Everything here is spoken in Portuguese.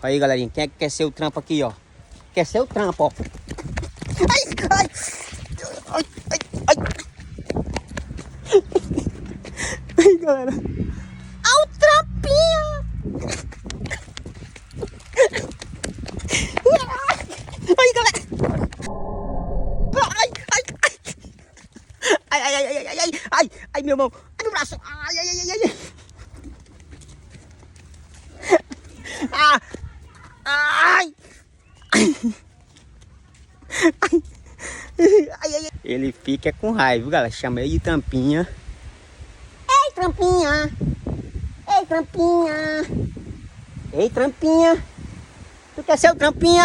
Aí, galerinha, quem é que quer ser o trampo aqui, ó? Quer ser o trampo, ó. Ai, ai, ai, ai, ai. Aí, galera. Olha o trampinho. Aí, galera. Ai, ai, ai. Ai, ai, ai, ai, ai, ai, ai, ai, meu irmão. Ai, meu braço. Ai, ai, ai, ai, ai. Ah, ai. Ai, ai, ai. Ele fica com raiva, viu, galera? Chama ele de Trampinha. Ei, Trampinha! Ei, Trampinha! Ei, Trampinha! Tu quer ser o Trampinha?